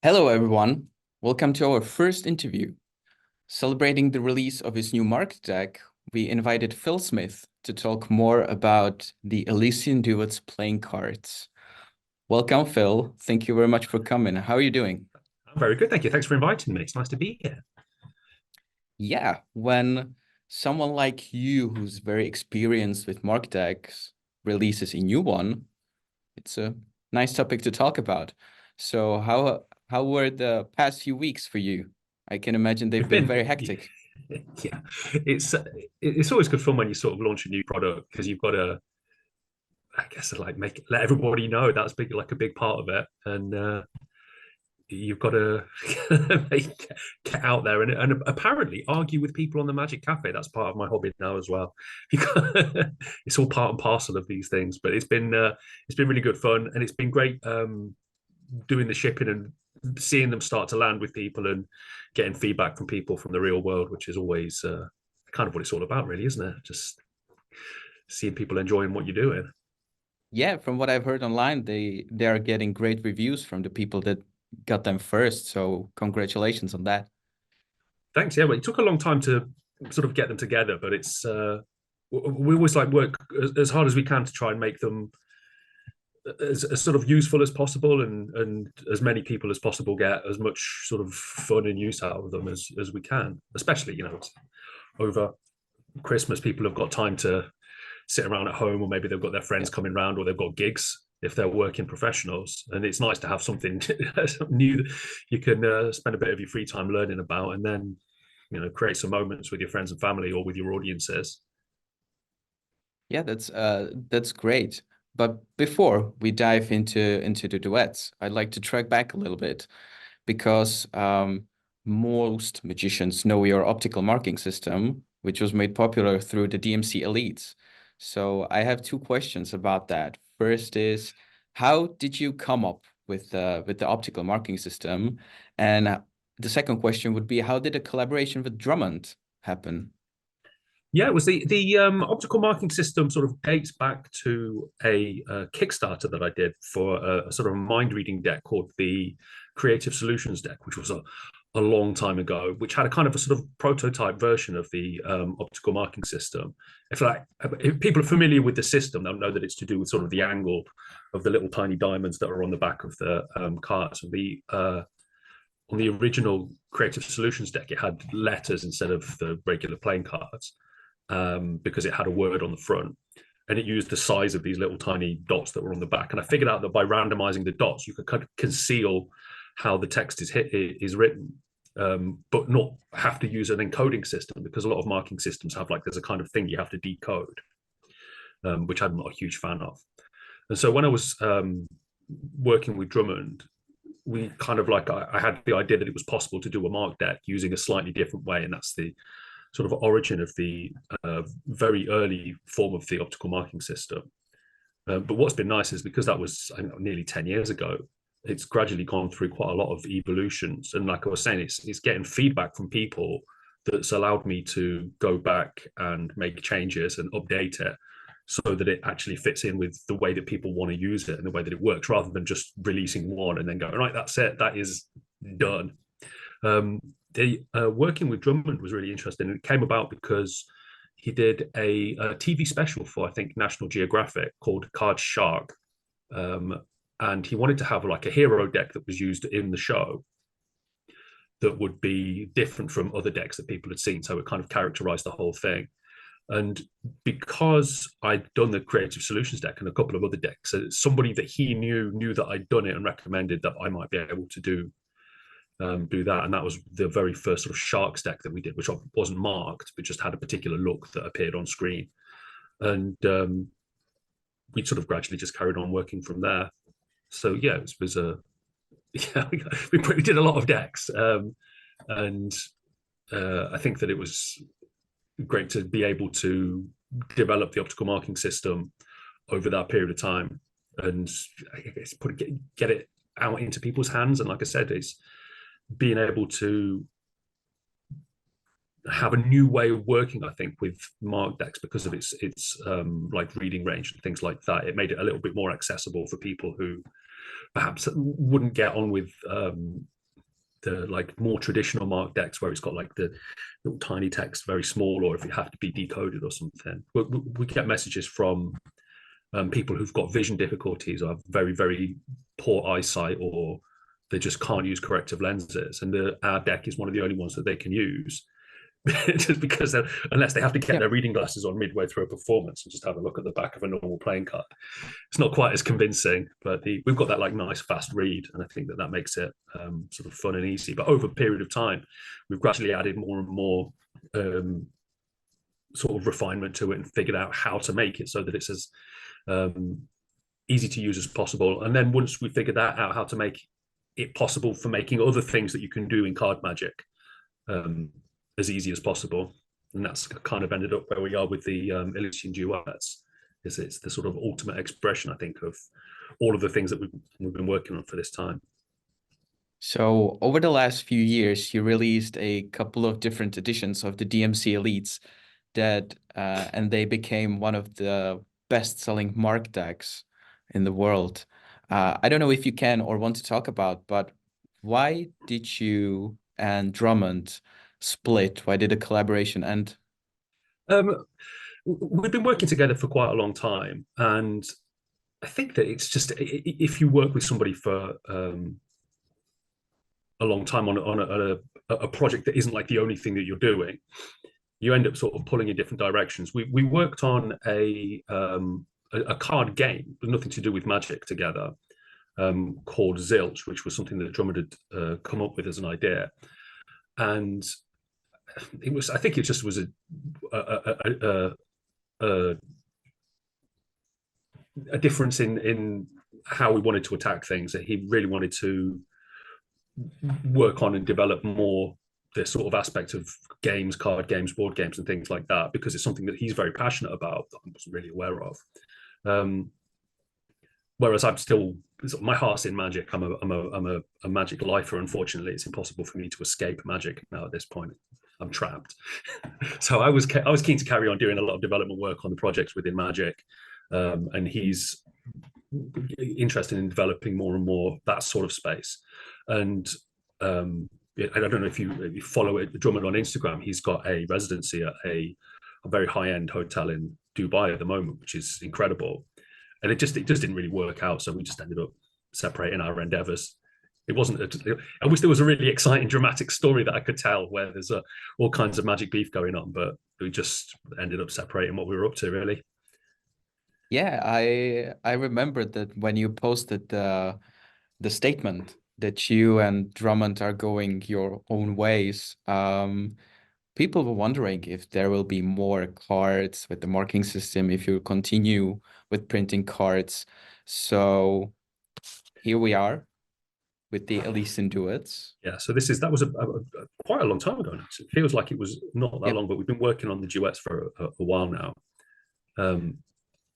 Hello, everyone. Welcome to our first interview. Celebrating the release of his new market deck, we invited Phill Smith to talk more about the Elysian Duet Playing Cards. Welcome, Phill. Thank you very much for coming. How are you doing? I'm very good, thank you. Thanks for inviting me. It's nice to be here. Yeah, when someone like you, who's very experienced with market decks, releases a new one, it's a nice topic to talk about. So how were the past few weeks for you? I can imagine they've We've been been, very hectic. yeah, it's always good fun when you sort of launch a new product because you've got to, I guess, like let everybody know that's big, like a big part of it, and you've got to get out there and apparently argue with people on the Magic Cafe. That's part of my hobby now as well. It's all part and parcel of these things, but it's been really good fun and it's been great doing the shipping and seeing them start to land with people and getting feedback from people from the real world, which is always kind of what it's all about, really, isn't it? Just seeing people enjoying what you're doing. Yeah, from what I've heard online, they are getting great reviews from the people that got them first. So congratulations on that. Thanks. Yeah, well, it took a long time to sort of get them together, but it's we always like work as hard as we can to try and make them as sort of useful as possible and as many people as possible get as much sort of fun and use out of them as we can, especially over Christmas people have got time to sit around at home, or maybe they've got their friends Yeah. coming around, or they've got gigs if they're working professionals, and it's nice to have something new that you can spend a bit of your free time learning about, and then create some moments with your friends and family or with your audiences. Yeah, that's great. But before we dive into the duets, I'd like to track back a little bit because most magicians know your optical marking system, which was made popular through the DMC elites. So I have two questions about that. First is, how did you come up with the optical marking system? And the second question would be, how did a collaboration with Drummond happen? Yeah, it was the optical marking system sort of dates back to a Kickstarter that I did for a sort of mind reading deck called the Creative Solutions deck, which was a long time ago, which had a kind of a sort of prototype version of the optical marking system. If people are familiar with the system, they'll know that it's to do with sort of the angle of the little tiny diamonds that are on the back of the cards. On the original Creative Solutions deck, it had letters instead of the regular playing cards because it had a word on the front. And it used the size of these little tiny dots that were on the back. And I figured out that by randomizing the dots, you could kind of conceal how the text is written, but not have to use an encoding system, because a lot of marking systems have there's a kind of thing you have to decode, which I'm not a huge fan of. And so when I was working with Drummond, we kind of I had the idea that it was possible to do a mark deck using a slightly different way, and that's the sort of origin of the very early form of the optical marking system. But what's been nice is, because that was nearly 10 years ago, it's gradually gone through quite a lot of evolutions. And like I was saying, it's getting feedback from people that's allowed me to go back and make changes and update it so that it actually fits in with the way that people want to use it and the way that it works, rather than just releasing one and then going, right, that's it, that is done. Working with Drummond was really interesting, and it came about because he did a TV special for, I think, National Geographic called Card Shark, and he wanted to have a hero deck that was used in the show that would be different from other decks that people had seen, so it kind of characterized the whole thing. And because I'd done the Creative Solutions deck and a couple of other decks, somebody that he knew that I'd done it and recommended that I might be able to do that. And that was the very first sort of Sharks deck that we did, which wasn't marked, but just had a particular look that appeared on screen. And we sort of gradually just carried on working from there. So yeah, it was a yeah, we did a lot of decks, and I think that it was great to be able to develop the optical marking system over that period of time, and I guess get it out into people's hands. And like I said, it's being able to have a new way of working, I think, with mark decks, because of its reading range and things like that. It made it a little bit more accessible for people who perhaps wouldn't get on with the like more traditional marked decks where it's got like the little tiny text very small, or if it have to be decoded or something. We get messages from people who've got vision difficulties or have very, very poor eyesight, or they just can't use corrective lenses. And our deck is one of the only ones that they can use. Just because unless they have to get Yeah. their reading glasses on midway through a performance and just have a look at the back of a normal playing card, it's not quite as convincing. But we've got that like nice fast read, and I think that makes it sort of fun and easy. But over a period of time, we've gradually added more and more sort of refinement to it and figured out how to make it so that it's as easy to use as possible. And then once we figured that out, how to make it possible for making other things that you can do in card magic as easy as possible. And that's kind of ended up where we are with the Elysian Duets. It's the sort of ultimate expression, I think, of all of the things that we've been working on for this time. So over the last few years, you released a couple of different editions of the DMC Elites that and they became one of the best-selling mark decks in the world. I don't know if you can or want to talk about, but why did you and Drummond split? Why did the collaboration end? We've been working together for quite a long time, and I think that it's just if you work with somebody for a long time on a project that isn't like the only thing that you're doing, you end up sort of pulling in different directions. We worked on a card game with nothing to do with magic together, called Zilch, which was something that Drummond had come up with as an idea, and it was, I think it just was a difference in how we wanted to attack things. That he really wanted to work on and develop more this sort of aspect of games, card games, board games, and things like that, because it's something that he's very passionate about that I wasn't really aware of. Whereas I'm still, my heart's in magic. I'm a magic lifer. Unfortunately, it's impossible for me to escape magic now at this point. I'm trapped. So I was keen to carry on doing a lot of development work on the projects within magic, and he's interested in developing more and more that sort of space. And I don't know if you follow it, Drummond on Instagram. He's got a residency at a very high-end hotel in Dubai at the moment, which is incredible. And it just didn't really work out, so we just ended up separating our endeavors. It wasn't. I wish there was a really exciting, dramatic story that I could tell where there's all kinds of magic beef going on, but we just ended up separating what we were up to, really. Yeah, I remembered that when you posted the statement that you and Drummond are going your own ways. People were wondering if there will be more cards with the marking system, if you continue with printing cards. So here we are with the Elysian Duets. Yeah, so that was quite a long time ago now. So it feels like it was not that Yep. long, but we've been working on the duets for a while now.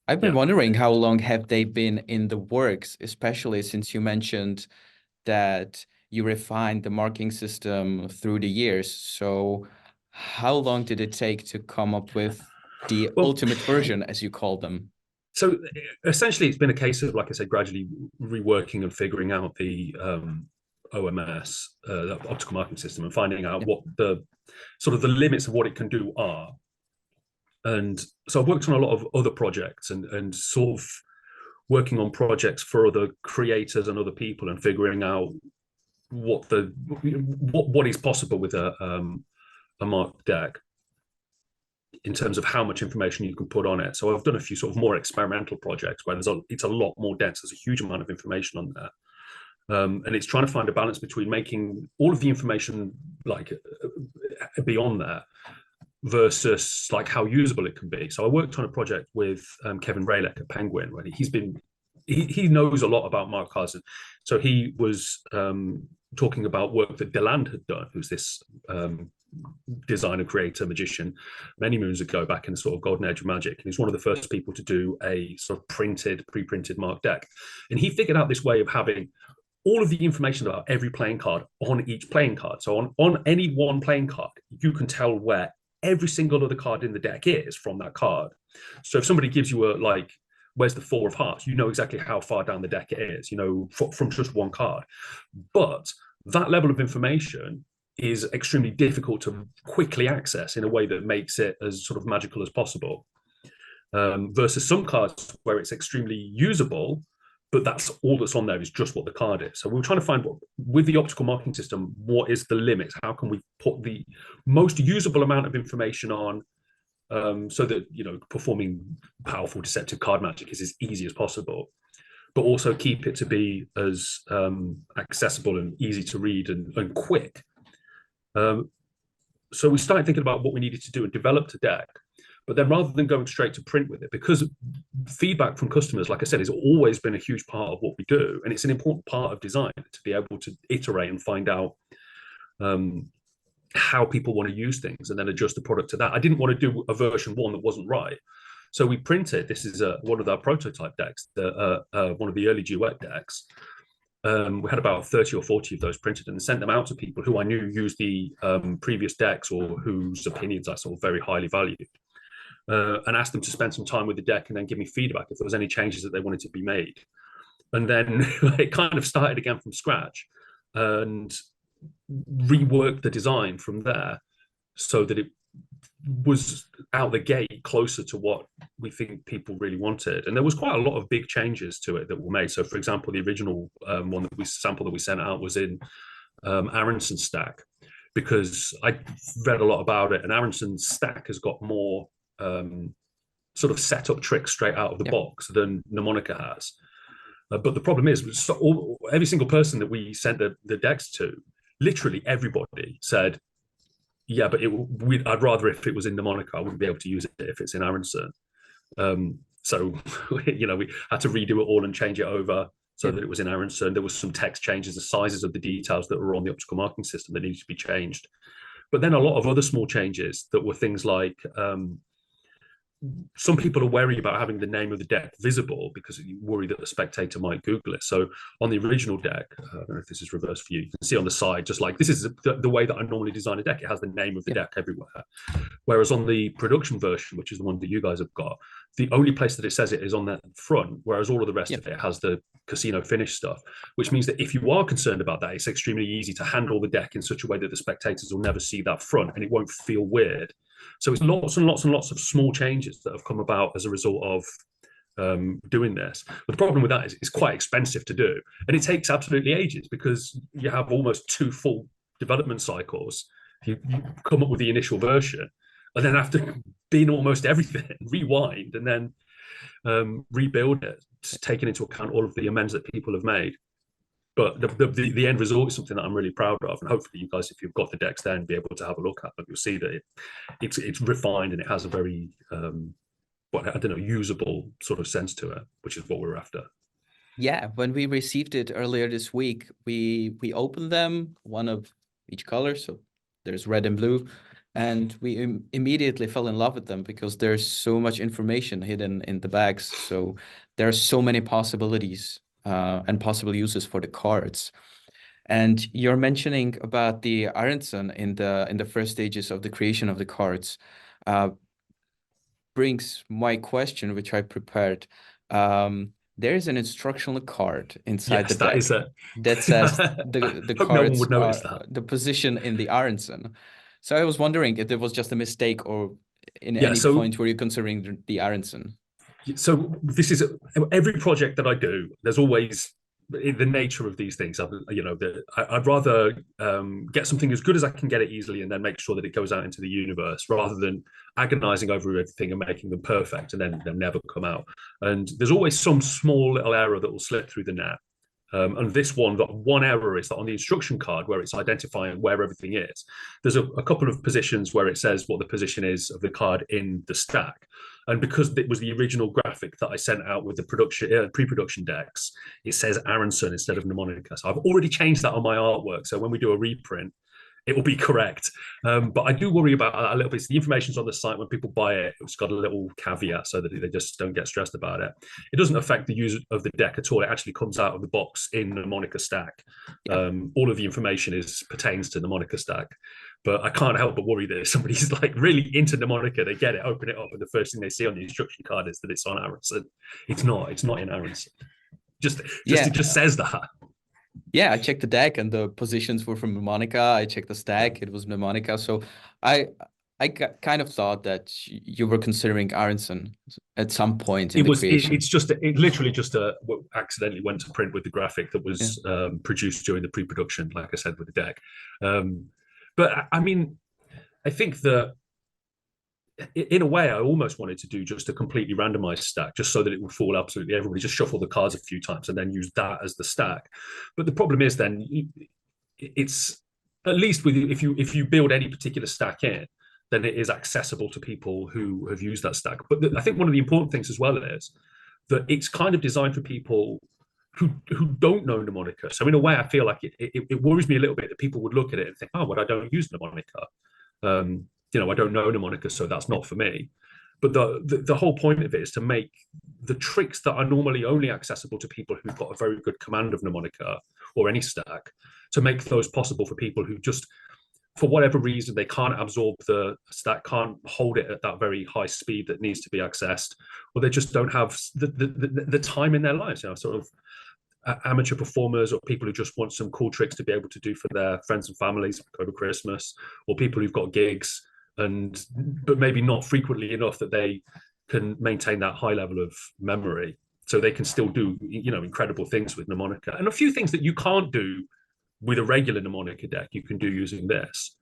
I've been Yeah. wondering how long have they been in the works, especially since you mentioned that you refined the marking system through the years. So how long did it take to come up with the Well, ultimate version, as you call them? so essentially, it's been a case of, like I said, gradually reworking and figuring out the OMS, the optical marking system, and finding out Yep. what the sort of the limits of what it can do are. And so I've worked on a lot of other projects and sort of working on projects for other creators and other people and figuring out what is possible with a marked deck in terms of how much information you can put on it. So I've done a few sort of more experimental projects where it's a lot more dense. There's a huge amount of information on there. And it's trying to find a balance between making all of the information like beyond there versus like how usable it can be. So I worked on a project with Kevin Rayleck at Penguin, where he knows a lot about mark cards. So he was talking about work that Deland had done, who's this designer, creator, magician, many moons ago, back in the sort of golden age of magic. And he's one of the first people to do a sort of pre-printed marked deck. And he figured out this way of having all of the information about every playing card on each playing card. So on any one playing card, you can tell where every single other card in the deck is from that card. So if somebody gives you where's the four of hearts, you know exactly how far down the deck it is, from just one card. But that level of information is extremely difficult to quickly access in a way that makes it as sort of magical as possible. Versus some cards where it's extremely usable, but that's all that's on there is just what the card is. So we're trying to find, with the optical marking system, what is the limit? How can we put the most usable amount of information on, so that, you know, performing powerful deceptive card magic is as easy as possible, but also keep it to be as accessible and easy to read and quick. So we started thinking about what we needed to do and developed a deck. But then rather than going straight to print with it, because feedback from customers, like I said, has always been a huge part of what we do. And it's an important part of design to be able to iterate and find out how people want to use things and then adjust the product to that. I didn't want to do a version 1 that wasn't right. So we printed, this is one of our prototype decks, one of the early duet decks. We had about 30 or 40 of those printed and sent them out to people who I knew used the previous decks or whose opinions I saw very highly valued. And asked them to spend some time with the deck and then give me feedback if there was any changes that they wanted to be made. And then it kind of started again from scratch and reworked the design from there so that it was out the gate closer to what we think people really wanted. And there was quite a lot of big changes to it that were made. So, for example, the original one that we sent out was in Aronson's stack, because I read a lot about it, and Aronson's stack has got more sort of set up tricks straight out of the box than Mnemonica has. But the problem is, every single person that we sent the decks to, literally everybody said, yeah, but I'd rather if it was in Mnemonica. I wouldn't be able to use it if it's in Aronson. So, you know, we had to redo it all and change it over so that it was in Aronson. There was some text changes, the sizes of the details that were on the optical marking system that needed to be changed. But then a lot of other small changes that were things like, some people are wary about having the name of the deck visible because you worry that the spectator might Google it. So on the original deck, I don't know if this is reversed for you, you can see on the side, just like this is the way that I normally design a deck, it has the name of the deck everywhere. Whereas on the production version, which is the one that you guys have got, the only place that it says it is on the front, whereas all of the rest of it has the casino finish stuff, which means that if you are concerned about that, it's extremely easy to handle the deck in such a way that the spectators will never see that front and it won't feel weird. So it's lots and lots and lots of small changes that have come about as a result of doing this. But the problem with that is it's quite expensive to do. And it takes absolutely ages because you have almost 2 full development cycles. You come up with the initial version, and then after being almost everything, rewind and then rebuild it, taking into account all of the amends that people have made. But the end result is something that I'm really proud of, and hopefully you guys, if you've got the decks there and be able to have a look at them, you'll see that it's refined and it has a very usable sort of sense to it, which is what we're after. Yeah, when we received it earlier this week, we opened them, one of each color, so there's red and blue, and we immediately fell in love with them because there's so much information hidden in the bags. So there are so many possibilities and possible uses for the cards. And you're mentioning about the Aronson in the first stages of the creation of the cards, brings my question, which I prepared. There is an instructional card inside the deck that says the cards no one would are the position in the Aronson. So I was wondering if there was just a mistake, or in any point were you considering the Aronson? So this is every project that I do. There's always the nature of these things. I'd rather get something as good as I can get it easily, and then make sure that it goes out into the universe, rather than agonizing over everything and making them perfect and then they'll never come out. And there's always some small little error that will slip through the net. And this one error is that on the instruction card, where it's identifying where everything is, there's a couple of positions where it says what the position is of the card in the stack. And because it was the original graphic that I sent out with the pre-production decks, it says Aronson instead of Mnemonica. So I've already changed that on my artwork. So when we do a reprint, it will be correct. But I do worry about that a little bit. So the information's on the site. When people buy it, it's got a little caveat so that they just don't get stressed about it. It doesn't affect the use of the deck at all. It actually comes out of the box in the Mnemonica stack. All of the information pertains to the Mnemonica stack. But I can't help but worry that if somebody's like really into Mnemonica, they get it, open it up, and the first thing they see on the instruction card is that it's on Aronson. It's not in Aronson. It just says that. Yeah, I checked the deck and the positions were from mnemonica. I checked the Yeah. stack, it was mnemonica. So I kind of thought that you were considering Aronson at some point in It the was creation. it's just it literally just accidentally went to print with the graphic that Yeah. was produced during the pre-production, like I said, with the deck. But I mean, I think that in a way, I almost wanted to do just a completely randomized stack, just so that it would fall absolutely everybody. Just shuffle the cards a few times and then use that as the stack. But the problem is then it's at least with if you build any particular stack in, then it is accessible to people who have used that stack. But I think one of the important things as well is that it's kind of designed for people who don't know mnemonica. So in a way, I feel like it worries me a little bit that people would look at it and think, oh, well, I don't use mnemonica. I don't know mnemonica, so that's Yeah. not for me. But the whole point of it is to make the tricks that are normally only accessible to people who've got a very good command of mnemonica or any stack, to make those possible for people who just, for whatever reason, they can't absorb the stack, can't hold it at that very high speed that needs to be accessed, or they just don't have the time in their lives, sort of amateur performers or people who just want some cool tricks to be able to do for their friends and families over Christmas, or people who've got gigs and but maybe not frequently enough that they can maintain that high level of memory, so they can still do incredible things with mnemonica, and a few things that you can't do with a regular mnemonica deck you can do using this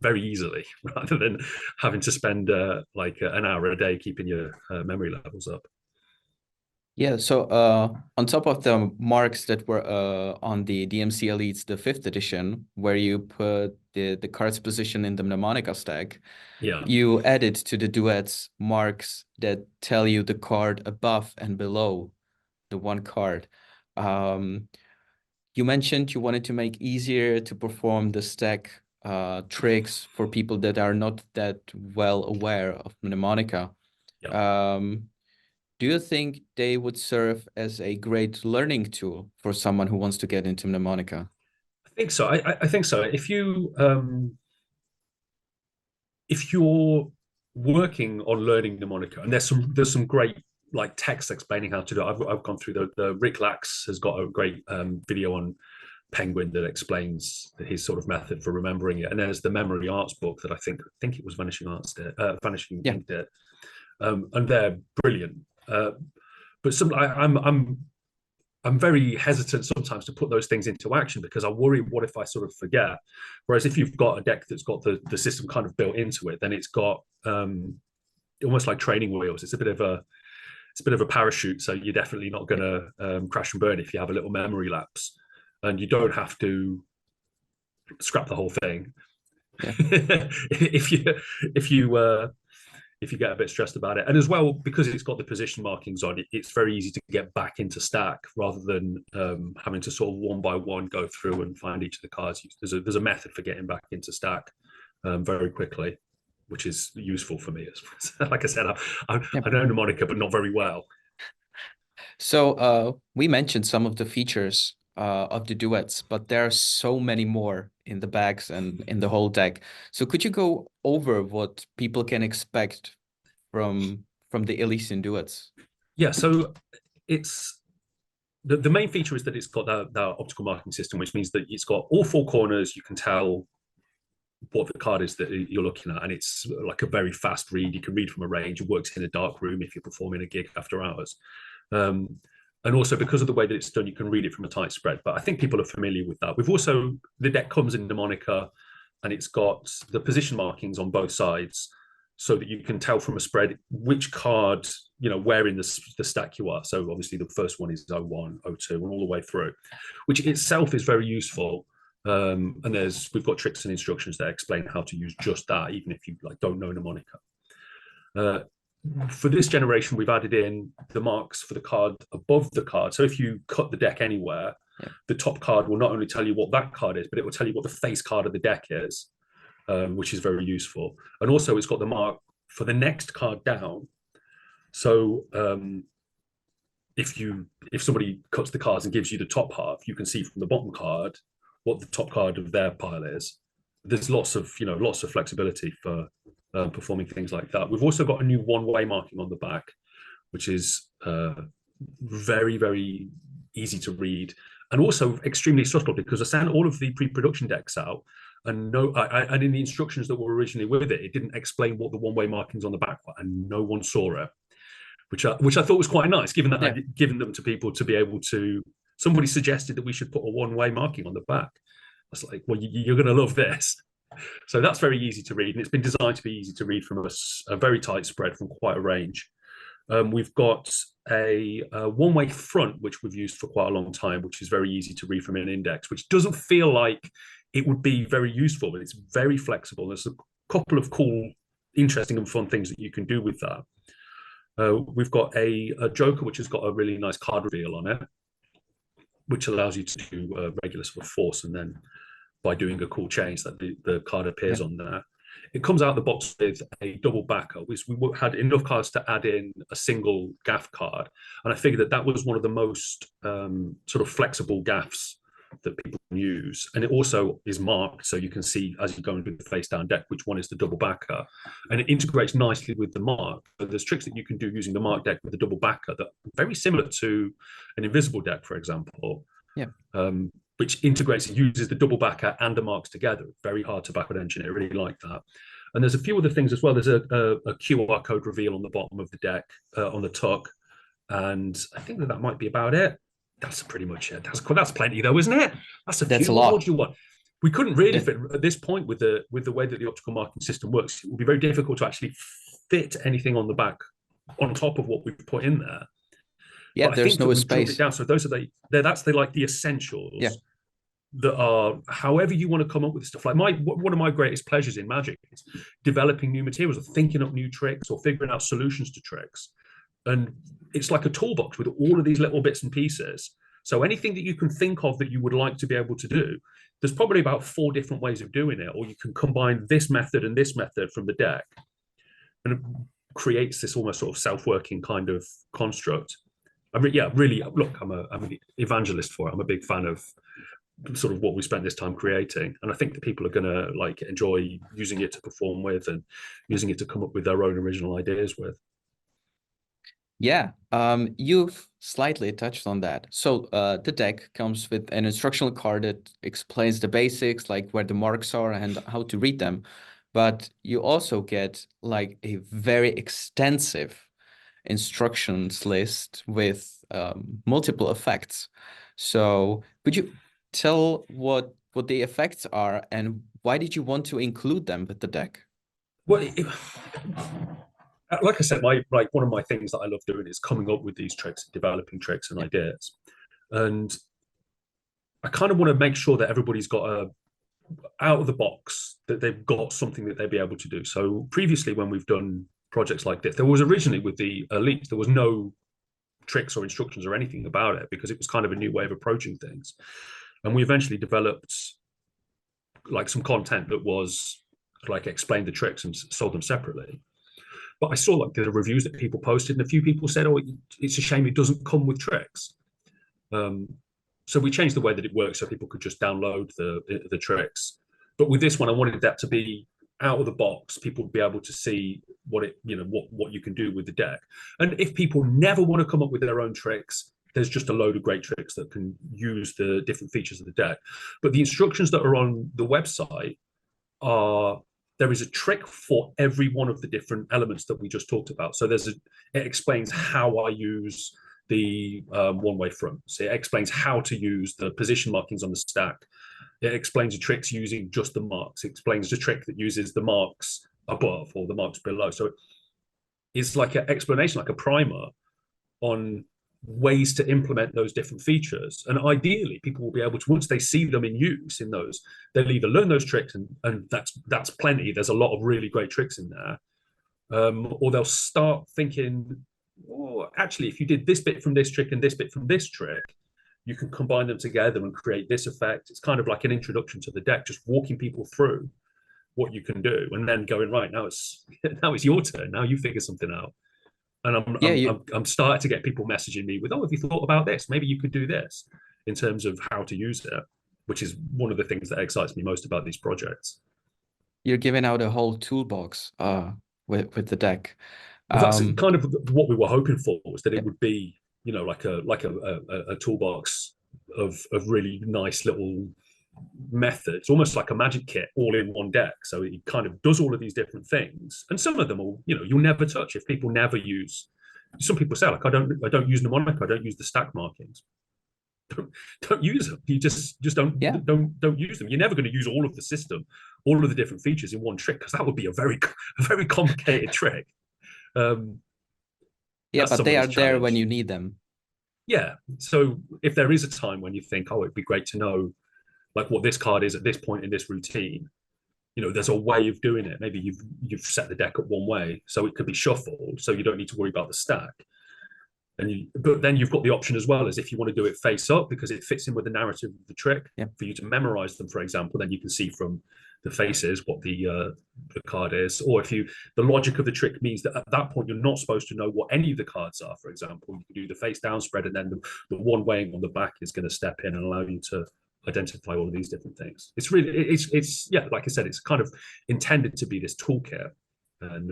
very easily rather than having to spend like an hour a day keeping your memory levels up. Yeah, so on top of the marks that were on the DMC Elites, the fifth edition, where you put the card's position in the mnemonica stack, Yeah. you added to the duets marks that tell you the card above and below the one card. Um, you mentioned you wanted to make easier to perform the stack tricks for people that are not that well aware of mnemonica. Yeah. Um, do you think they would serve as a great learning tool for someone who wants to get into mnemonica? I think so. I think so. If you're working on learning mnemonica, and there's some great like texts explaining how to do it. I've gone through the Rick Lax has got a great video on Penguin that explains his sort of method for remembering it. And there's the Memory Arts book that I think it was Vanishing Yeah, Ink did, and they're brilliant. But I'm very hesitant sometimes to put those things into action because I worry, what if I sort of forget? Whereas if you've got a deck that's got the system kind of built into it, then it's got almost like training wheels. It's a bit of a parachute, so you're definitely not going to crash and burn if you have a little memory lapse, and you don't have to scrap the whole thing yeah, if you get a bit stressed about it. And as well, because it's got the position markings on it, it's very easy to get back into stack rather than having to sort of one by one go through and find each of the cards. There's a method for getting back into stack very quickly, which is useful for me. Like I said, yeah. I know mnemonica, but not very well. So we mentioned some of the features of the duets, but there are so many more in the bags and in the whole deck. So could you go over what people can expect from the Elysian duets? Yeah, so it's the main feature is that it's got that optical marking system, which means that it's got all four corners. You can tell what the card is that you're looking at, and it's like a very fast read. You can read from a range. It works in a dark room if you're performing a gig after hours. Um, and also because of the way that it's done, you can read it from a tight spread. But I think people are familiar with that. We've also, the deck comes in mnemonica, and it's got the position markings on both sides, so that you can tell from a spread which card, where in the stack you are. So obviously the first one is O1, O2, and all the way through, which itself is very useful. And we've got tricks and instructions that explain how to use just that, even if you like don't know mnemonica. Uh, for this generation, we've added in the marks for the card above the card. So if you cut the deck anywhere, Yeah. the top card will not only tell you what that card is, but it will tell you what the face card of the deck is, which is very useful. And also, it's got the mark for the next card down. So if somebody cuts the cards and gives you the top half, you can see from the bottom card what the top card of their pile is. There's lots of flexibility for performing things like that. We've also got a new one-way marking on the back, which is very, very easy to read, and also extremely subtle, because I sent all of the pre-production decks out, and and in the instructions that were originally with it, it didn't explain what the one-way markings on the back were, and no one saw it, which I thought was quite nice, given that Yeah. I'd given them to people to be able to. Somebody suggested that we should put a one-way marking on the back. I was like, well, you're going to love this. So that's very easy to read, and it's been designed to be easy to read from a very tight spread from quite a range. We've got a one-way front, which we've used for quite a long time, which is very easy to read from an index, which doesn't feel like it would be very useful, but it's very flexible. There's a couple of cool, interesting and fun things that you can do with that. We've got a joker, which has got a really nice card reveal on it, which allows you to do a regular sort of force, and then by doing a cool change that the card appears on there. It comes out of the box with a double backer. We had enough cards to add in a single gaff card, and I figured that that was one of the most sort of flexible gaffs that people can use. And it also is marked, so you can see as you go into the face down deck which one is the double backer, and it integrates nicely with the mark. But there's tricks that you can do using the mark deck with the double backer that are very similar to an invisible deck, for example. Yeah. Which integrates and uses the double backer and the marks together. Very hard to backward engineer. I really like that. And there's a few other things as well. There's a QR code reveal on the bottom of the deck, on the tuck, and I think that might be about it. That's pretty much it. That's plenty though, isn't it? That's a lot. What do you want? We couldn't really fit at this point with the way that the optical marking system works. It would be very difficult to actually fit anything on the back on top of what we've put in there. Yeah, there's no space. Down. So those are that's like the essentials. Yeah. That are, however you want to come up with stuff. Like one of my greatest pleasures in Magic is developing new materials, or thinking up new tricks, or figuring out solutions to tricks. And it's like a toolbox with all of these little bits and pieces. So anything that you can think of that you would like to be able to do, there's probably about 4 different ways of doing it. Or you can combine this method and this method from the deck, and it creates this almost sort of self-working kind of construct. Really, look, I'm an evangelist for it. I'm a big fan of sort of what we spent this time creating, and I think that people are going to like enjoy using it to perform with, and using it to come up with their own original ideas with. Yeah, you've slightly touched on that. So the deck comes with an instructional card that explains the basics, like where the marks are and how to read them, but you also get like a very extensive instructions list with multiple effects. So could you tell what the effects are, and why did you want to include them with the deck? Well, like I said, one of my things that I love doing is coming up with these tricks, developing tricks and ideas, and I kind of want to make sure that everybody's got out of the box, that they've got something that they'll be able to do. So previously, when we've done projects like this, there was originally with the Elite, there was no tricks or instructions or anything about it, because it was kind of a new way of approaching things. And we eventually developed like some content that was like explained the tricks and sold them separately. But I saw like the reviews that people posted, and a few people said, "Oh, it's a shame it doesn't come with tricks." So we changed the way that it works so people could just download the tricks. But with this one, I wanted that to be out of the box. People would be able to see what you can do with the deck. And if people never want to come up with their own tricks, there's just a load of great tricks that can use the different features of the deck. But the instructions that are on the website there is a trick for every one of the different elements that we just talked about. So it explains how I use the one-way front. So it explains how to use the position markings on the stack. It explains the tricks using just the marks. It explains the trick that uses the marks above or the marks below. So it's like an explanation, like a primer on ways to implement those different features. And ideally, people will be able to, once they see them in use in those, they'll either learn those tricks, and that's plenty. There's a lot of really great tricks in there. Or they'll start thinking, oh, actually, if you did this bit from this trick and this bit from this trick, you can combine them together and create this effect. It's kind of like an introduction to the deck, just walking people through what you can do, and then going, right, now it's your turn. Now you figure something out. And I'm starting to get people messaging me with, oh, have you thought about this? Maybe you could do this, in terms of how to use it, which is one of the things that excites me most about these projects. You're giving out a whole toolbox with the deck. Well, that's kind of what we were hoping for, was that it would be, like a toolbox of really nice little methods, almost like a magic kit all in one deck. So it kind of does all of these different things, and some of them will, you'll never touch if people never use. Some people say, like, I don't use mnemonic, I don't use the stack markings. Don't use them. You just don't Yeah. don't use them. You're never going to use all of the system, all of the different features in one trick, because that would be a very complicated trick. Yeah, That's but some of they are this there when challenge. you need them. Yeah. So if there is a time when you think, oh, it'd be great to know like what this card is at this point in this routine, there's a way of doing it. Maybe you've set the deck up one way, so it could be shuffled, so you don't need to worry about the stack. But then you've got the option as well as if you want to do it face up because it fits in with the narrative of the trick. Yeah. For you to memorize them, for example, then you can see from the faces what the card is. Or if the logic of the trick means that at that point you're not supposed to know what any of the cards are. For example, you can do the face down spread, and then the one weighing on the back is going to step in and allow you to identify all of these different things. It's really it's yeah, like I said, it's kind of intended to be this toolkit. And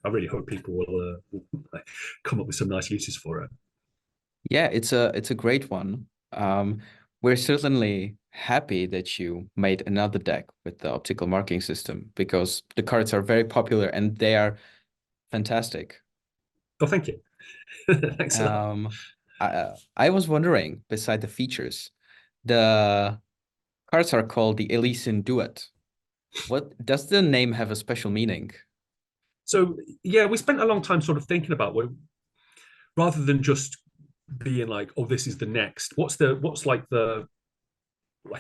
I really hope people will come up with some nice uses for it. Yeah, it's a great one. We're certainly happy that you made another deck with the optical marking system because the cards are very popular and they are fantastic. Oh, thank you. Thanks a lot. I was wondering, beside the features, the cards are called the Elysian Duet. What does the name have a special meaning? So yeah, we spent a long time sort of thinking about what, rather than just being like, oh, this is the next. What's like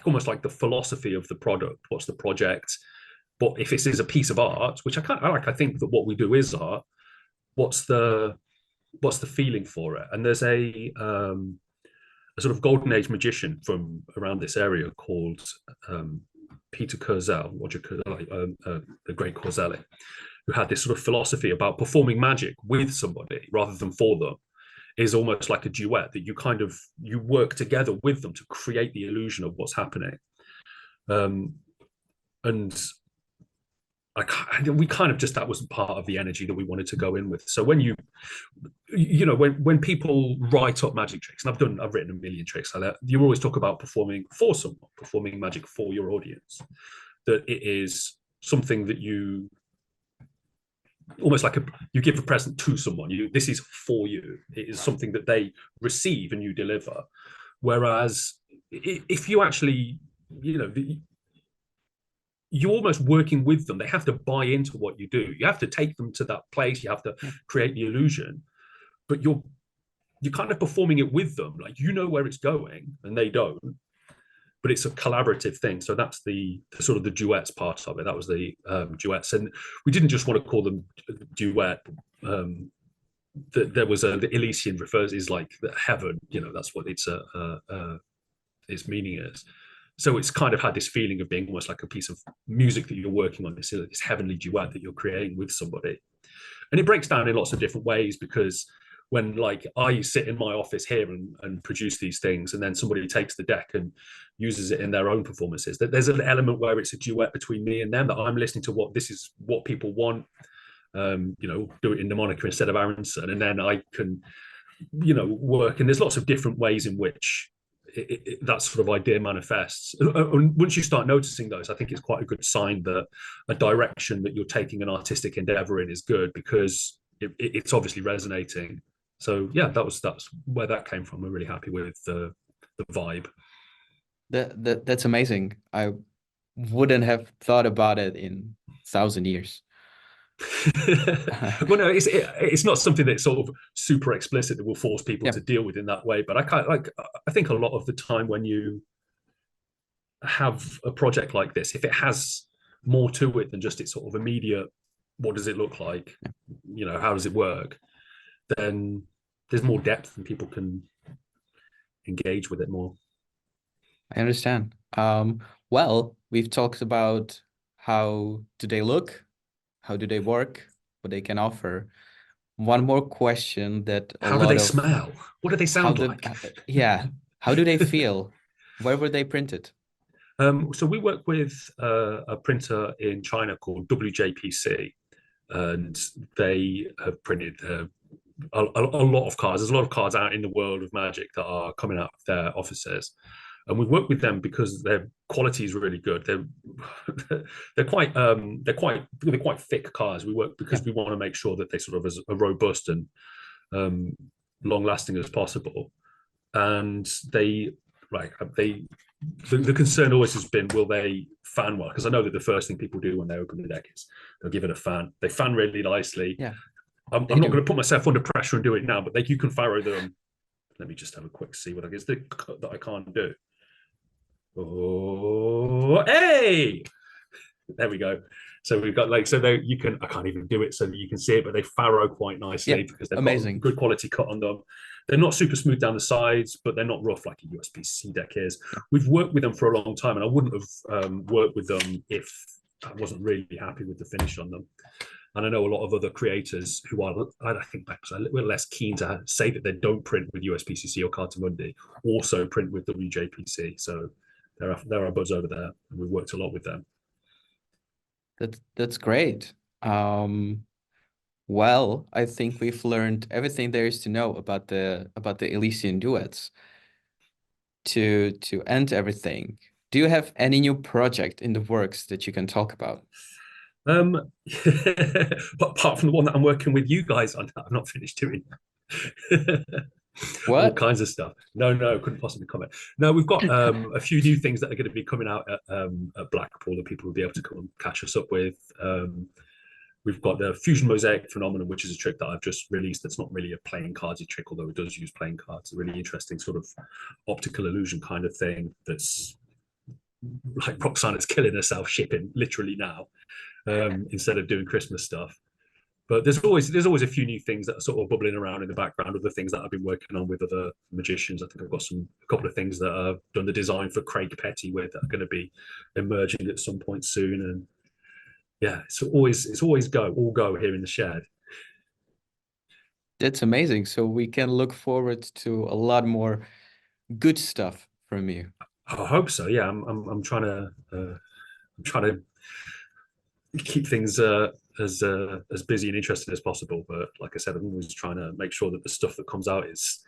almost like the philosophy of the product? What's the project? But if this is a piece of art, which I like, I think that what we do is art. What's the feeling for it? And there's a sort of golden age magician from around this area called Peter Kurzel, Roger Kurzel, the great Korzelli, who had this sort of philosophy about performing magic with somebody rather than for them is almost like a duet that you work together with them to create the illusion of what's happening. And we kind of just, that was part of the energy that we wanted to go in with. So when when people write up magic tricks, and I've written a million tricks like that, you always talk about performing for someone, performing magic for your audience, that it is something that you almost like you give a present to someone. This is for you. It is something that they receive and you deliver. Whereas if you actually, you're almost working with them. They have to buy into what you do. You have to take them to that place. You have to create the illusion, but you're kind of performing it with them. Like, where it's going and they don't, but it's a collaborative thing. So that's the sort of the duets part of it. That was the duets. And we didn't just want to call them duet. There was the Elysian is like the heaven, that's what its meaning is. So it's kind of had this feeling of being almost like a piece of music that you're working on, this heavenly duet that you're creating with somebody. And it breaks down in lots of different ways, because when like I sit in my office here and produce these things, and then somebody takes the deck and uses it in their own performances, that there's an element where it's a duet between me and them, that I'm listening to this is what people want, do it in mnemonic instead of Aronson, and then I can, work. And there's lots of different ways in which that sort of idea manifests. And once you start noticing those, I think it's quite a good sign that a direction that you're taking an artistic endeavor in is good, because it's obviously resonating. So yeah, that's where that came from. We're really happy with the vibe. That's amazing. I wouldn't have thought about it in 1,000 years. Well, no, it's not something that's sort of super explicit that will force people Yeah. to deal with in that way. But I think a lot of the time when you have a project like this, if it has more to it than just its sort of immediate, what does it look like? How does it work? Then there's more depth and people can engage with it more. I understand. Well, we've talked about how do they look, how do they work, what they can offer. One more question that a How do they lot of smell? What do they how sound do like? yeah, how do they feel? Where were they printed? So we work with a printer in China called WJPC, and they have printed a lot of cards. There's a lot of cards out in the world of Magic that are coming out of their offices, and we work with them because their quality is really good. They're quite thick cards. We work Yeah. because we want to make sure that they sort of are robust and um, long lasting as possible. And the concern always has been, will they fan well? Because I know that the first thing people do when they open the deck is they'll give it a fan. They fan really nicely. Yeah, I'm they not going do. to put myself under pressure and do it now, but you can faro them. Let me just have a quick see what I guess that I can't do. Oh, hey! There we go. So we've got so you can, I can't even do it so that you can see it, but they faro quite Yeah, nicely because they've got amazing. good quality cut on them. They're not super smooth down the sides, but they're not rough like a USB-C deck is. Yeah. We've worked with them for a long time, and I wouldn't have worked with them if I wasn't really happy with the finish on them. And I know a lot of other creators who are, I think, perhaps a little less keen to say that they don't print with USB-C or Cartamundi, also print with WJPC. So there are buds over there, and we've worked a lot with them. That's great. Well, I think we've learned everything there is to know about the Elysian duets. To end everything, do you have any new project in the works that you can talk about? But apart from the one that I'm working with you guys on, I've not finished doing. All What? kinds of stuff. No, couldn't possibly comment. No, we've got a few new things that are going to be coming out at Blackpool that people will be able to come and catch us up with. We've got the Fusion Mosaic Phenomenon, which is a trick that I've just released. That's not really a playing cardsy trick, although it does use playing cards. A really interesting sort of optical illusion kind of thing. That's like Roxana's killing herself shipping literally now, instead of doing Christmas stuff. But there's always a few new things that are sort of bubbling around in the background, other things that I've been working on with other magicians. I think I've got a couple of things that I've done the design for Craig Petty with that are going to be emerging at some point soon. And yeah, it's always all go here in the shed. That's amazing. So we can look forward to a lot more good stuff from you. I hope so. Yeah, I'm trying to keep things as busy and interesting as possible. But like I said, I'm always trying to make sure that the stuff that comes out is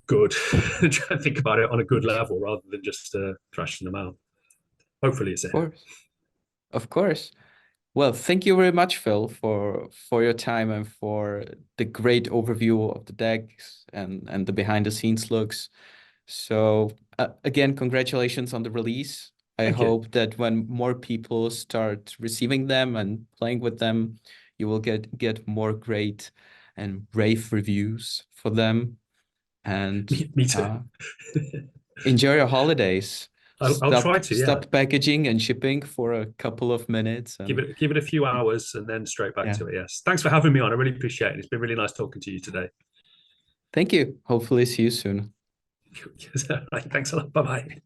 good. Try to think about it on a good level rather than just thrashing them out. Hopefully, it's a Of hit. course. Of course. Well, thank you very much, Phill, for your time and for the great overview of the decks and the behind the scenes looks. So again, congratulations on the release. I Thank you. hope that when more people start receiving them and playing with them, you will get more great and rave reviews for them. And Me too. enjoy your holidays. I'll try to. Yeah, Stop packaging and shipping for a couple of minutes and give it a few hours and then straight back yeah. to it. Yes. Thanks for having me on. I really appreciate it. It's been really nice talking to you today. Thank you. Hopefully see you soon. Thanks a lot. Bye bye.